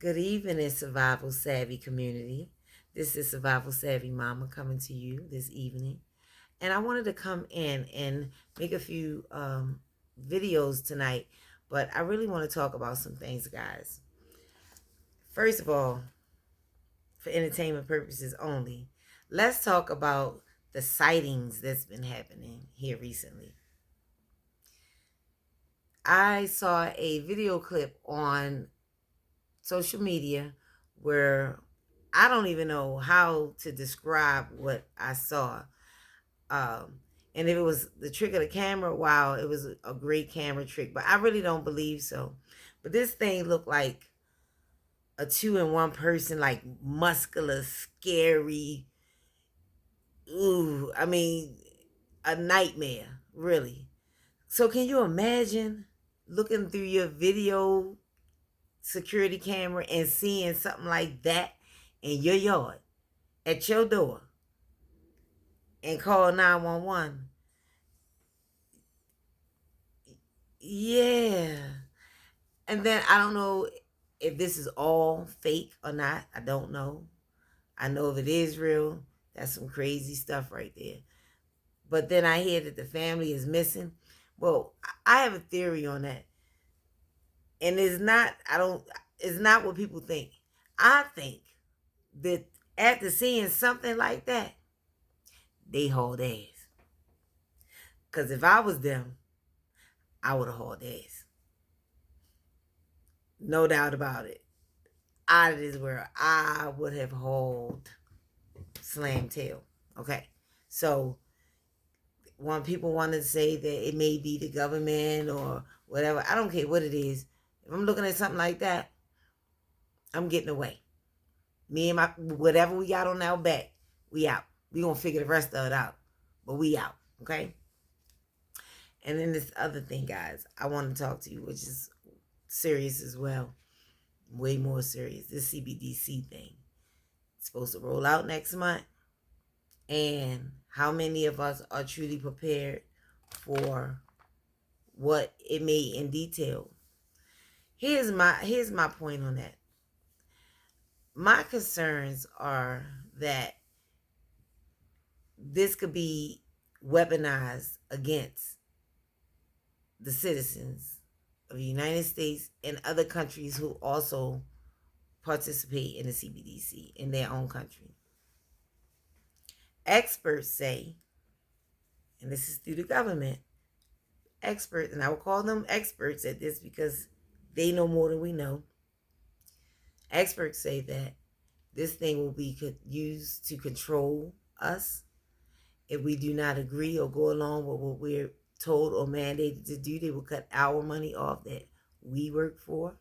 Good evening, Survival Savvy community. This is Survival Savvy Mama coming to you this evening. And I wanted to come in and make a few videos tonight, but I really want to talk about some things, guys. First of all, for entertainment purposes only, let's talk about the sightings that's been happening here recently. I saw a video clip on social media where I don't even know how to describe what I saw. And if it was the trick of the camera, wow, it was a great camera trick, but I really don't believe so. But this thing looked like a two-in-one person, like muscular, scary. Ooh, I mean, a nightmare, really. So can you imagine looking through your video security camera and seeing something like that in your yard, at your door, and call 911? Yeah. And then I don't know if this is all fake or not. I don't know. I know if it is real, that's some crazy stuff right there. But then I hear that the family is missing. Well, I have a theory on that. And it's not what people think. I think that after seeing something like that, they hauled ass. Because if I was them, I would have hauled ass. No doubt about it. Out of this world, I would have hauled slam tail. Okay. So when people want to say that it may be the government or whatever, I don't care what it is. If I'm looking at something like that, I'm getting away. Me and my whatever we got on our back, we out. We gonna figure the rest of it out. But we out. Okay. And then this other thing, guys, I want to talk to you, which is serious as well. Way more serious. This CBDC thing. It's supposed to roll out next month. And how many of us are truly prepared for what it may in detail? Here's my point on that. My concerns are that this could be weaponized against the citizens of the United States and other countries who also participate in the CBDC in their own country. Experts say, and this is through the government, experts, and I will call them experts at this because they know more than we know. Experts say that this thing will be used to control us. If we do not agree or go along with what we're told or mandated to do, they will cut our money off that we work for.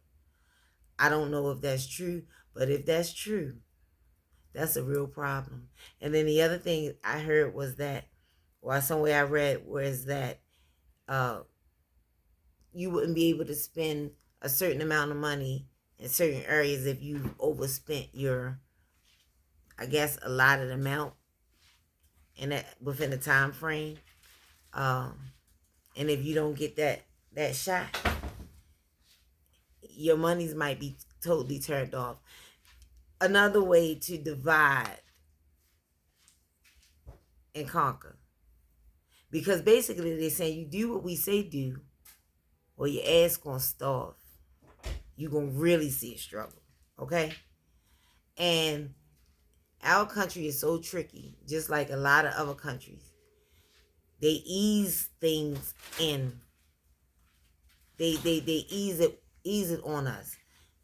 I don't know if that's true, but if that's true, that's a real problem. And then the other thing I heard was that, or somewhere I read, was that you wouldn't be able to spend a certain amount of money in certain areas if you overspent your, I guess, allotted amount in that within a time frame. And if you don't get that shot, your monies might be totally turned off. Another way to divide and conquer. Because basically they're saying you do what we say do, or your ass gonna starve. You're gonna really see a struggle. Okay? And our country is so tricky, just like a lot of other countries. They ease things in. They ease it on us.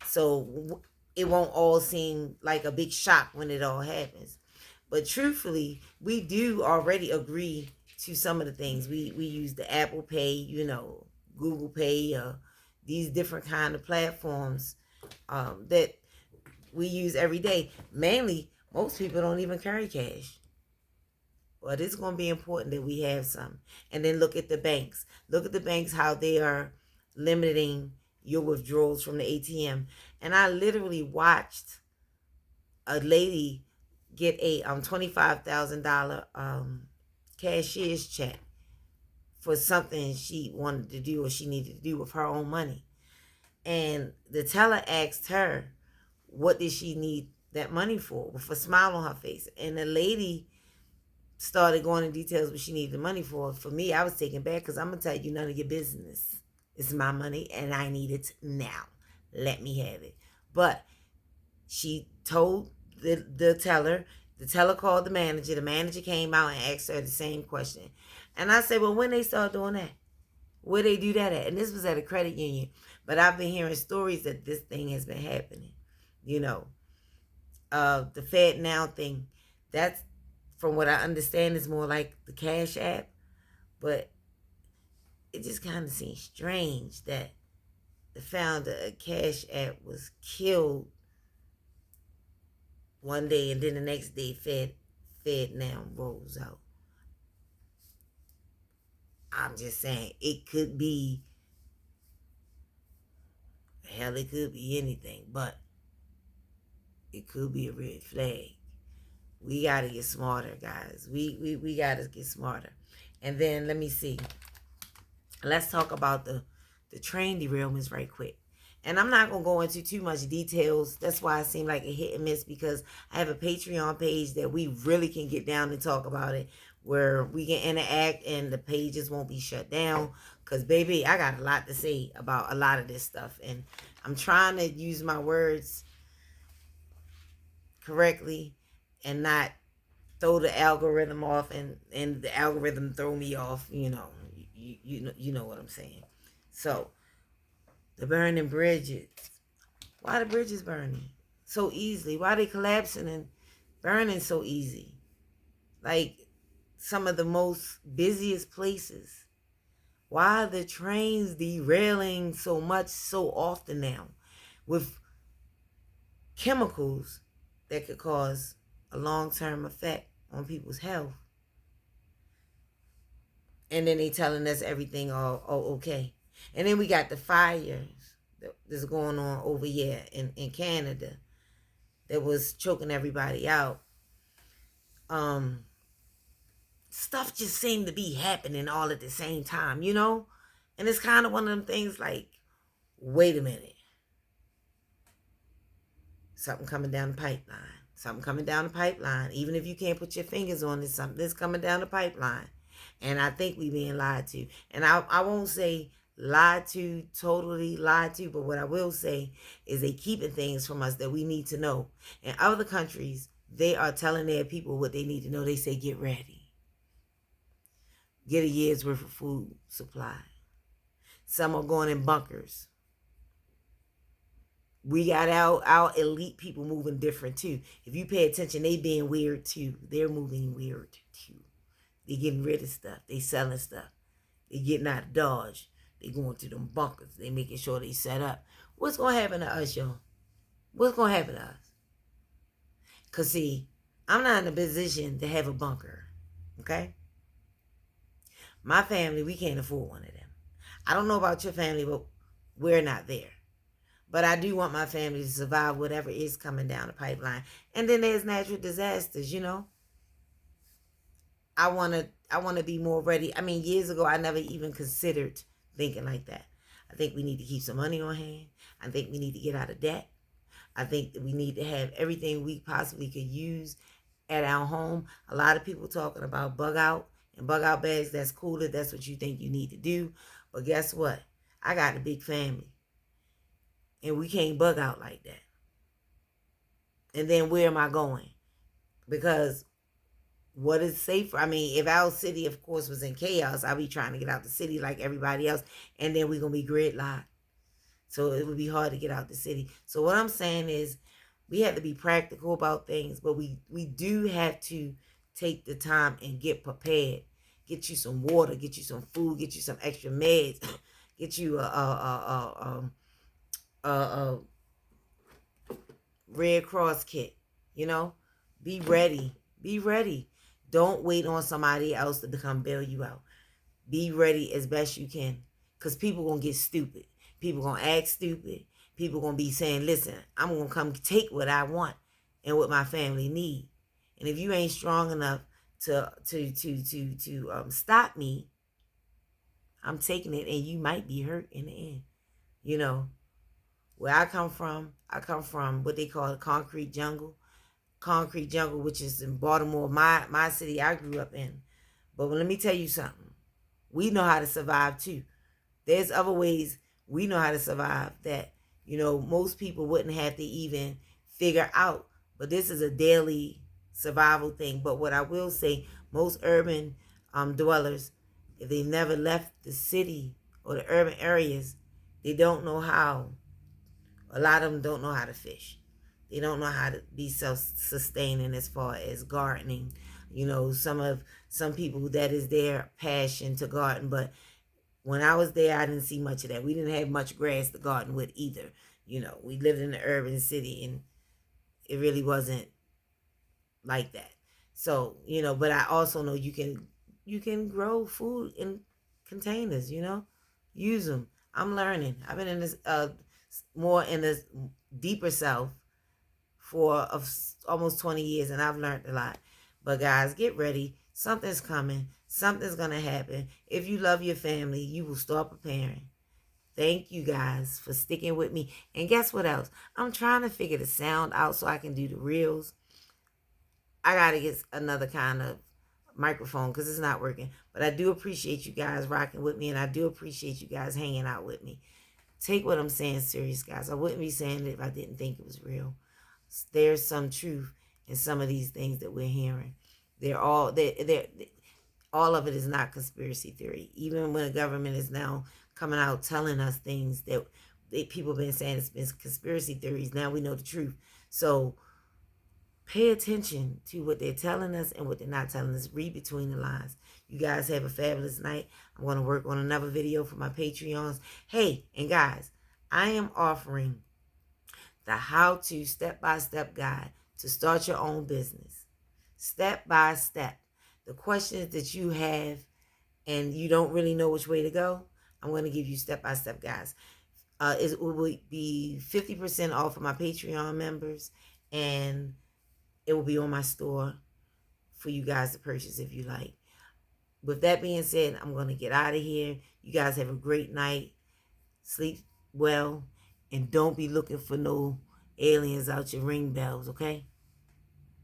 So it won't all seem like a big shock when it all happens. But truthfully, we do already agree to some of the things. We use the Apple Pay, Google Pay, these different kind of platforms that we use every day. Mainly, most people don't even carry cash. Well, it's going to be important that we have some. And then look at the banks. Look at the banks, how they are limiting your withdrawals from the ATM. And I literally watched a lady get a $25,000 cashier's check for something she wanted to do or she needed to do with her own money. And the teller asked her, what did she need that money for? With a smile on her face. And the lady started going into details what she needed the money for. For me, I was taken back because I'm going to tell you none of your business. It's my money and I need it now. Let me have it. But she told the teller. The teller called the manager. The manager came out and asked her the same question. And I said, well, when they start doing that? Where they do that at? And this was at a credit union. But I've been hearing stories that this thing has been happening. You know, the Fed Now thing, that's, from what I understand, is more like the Cash App. But it just kind of seems strange that the founder of Cash App was killed one day and then the next day Fed Now rolls out. I'm just saying, it could be, hell, it could be anything, but it could be a red flag. We got to get smarter, guys. We got to get smarter. And then let me see. Let's talk about the train derailments right quick. And I'm not going to go into too much details. That's why it seemed like a hit and miss, because I have a Patreon page that we really can get down and talk about it, where we can interact and the pages won't be shut down. Because, baby, I got a lot to say about a lot of this stuff. And I'm trying to use my words correctly and not throw the algorithm off and the algorithm throw me off. You know what I'm saying. So, the burning bridges. Why the bridges burning so easily? Why they collapsing and burning so easy? Like some of the most busiest places. Why are the trains derailing so much so often now with chemicals that could cause a long-term effect on people's health? And then they telling us everything all okay. And then we got the fires that's going on over here in Canada that was choking everybody out. Stuff just seemed to be happening all at the same time, you know? And it's kind of one of them things like, wait a minute. Something coming down the pipeline. Something coming down the pipeline. Even if you can't put your fingers on it, something that's coming down the pipeline. And I think we being lied to. And I won't say lied to, totally lied to, but what I will say is they keeping things from us that we need to know. In other countries, they are telling their people what they need to know. They say, get ready. Get a year's worth of food supply. Some are going in bunkers. We got our elite people moving different too. If you pay attention, they being weird too. They're moving weird too. They getting rid of stuff. They selling stuff. They getting out of Dodge. They going to them bunkers. They making sure they set up. What's going to happen to us, y'all? What's going to happen to us? Because, see, I'm not in a position to have a bunker. Okay? My family, we can't afford one of them. I don't know about your family, but we're not there. But I do want my family to survive whatever is coming down the pipeline. And then there's natural disasters, you know? I want to be more ready. I mean, years ago, I never even considered thinking like that. I think we need to keep some money on hand. I think we need to get out of debt. I think that we need to have everything we possibly could use at our home. A lot of people talking about bug out and bug out bags. That's cool if that's what you think you need to do. But guess what? I got a big family. And we can't bug out like that. And then where am I going? Because what is safer? I mean, if our city, of course, was in chaos, I'd be trying to get out the city like everybody else. And then we're going to be gridlocked. So it would be hard to get out the city. So what I'm saying is we have to be practical about things. But we do have to take the time and get prepared. Get you some water. Get you some food. Get you some extra meds. Get you a Red Cross kit, you know? Be ready. Be ready. Don't wait on somebody else to come bail you out. Be ready as best you can. Because people going to get stupid. People going to act stupid. People going to be saying, listen, I'm going to come take what I want and what my family need. And if you ain't strong enough to stop me, I'm taking it and you might be hurt in the end, you know? Where I come from what they call the concrete jungle. Concrete jungle, which is in Baltimore, my city I grew up in. But let me tell you something. We know how to survive too. There's other ways we know how to survive that, most people wouldn't have to even figure out. But this is a daily survival thing. But what I will say, most urban dwellers, if they never left the city or the urban areas, they don't know how. A lot of them don't know how to fish. They don't know how to be self-sustaining as far as gardening. Some people, that is their passion to garden. But when I was there, I didn't see much of that. We didn't have much grass to garden with either. We lived in the urban city, and it really wasn't like that. So, but I also know you can grow food in containers, use them. I'm learning. I've been in this more in this deeper south for almost 20 years, and I've learned a lot. But guys, get ready. Something's coming. Something's going to happen. If you love your family, you will start preparing. Thank you guys for sticking with me. And guess what else? I'm trying to figure the sound out so I can do the reels. I got to get another kind of microphone because it's not working. But I do appreciate you guys rocking with me, and I do appreciate you guys hanging out with me. Take what I'm saying serious, guys. I wouldn't be saying it if I didn't think it was real. There's some truth in some of these things that we're hearing. All of it is not conspiracy theory. Even when the government is now coming out telling us things that people have been saying it's been conspiracy theories, now we know the truth. So pay attention to what they're telling us and what they're not telling us. Read between the lines. You guys have a fabulous night. I'm going to work on another video for my Patreons. Hey, and guys, I am offering the how-to step-by-step guide to start your own business. Step by step. The questions that you have and you don't really know which way to go, I'm going to give you step-by-step guides. It will be 50% off for my Patreon members, and it will be on my store for you guys to purchase if you like. With that being said, I'm going to get out of here. You guys have a great night. Sleep well. And don't be looking for no aliens out your ring bells, okay?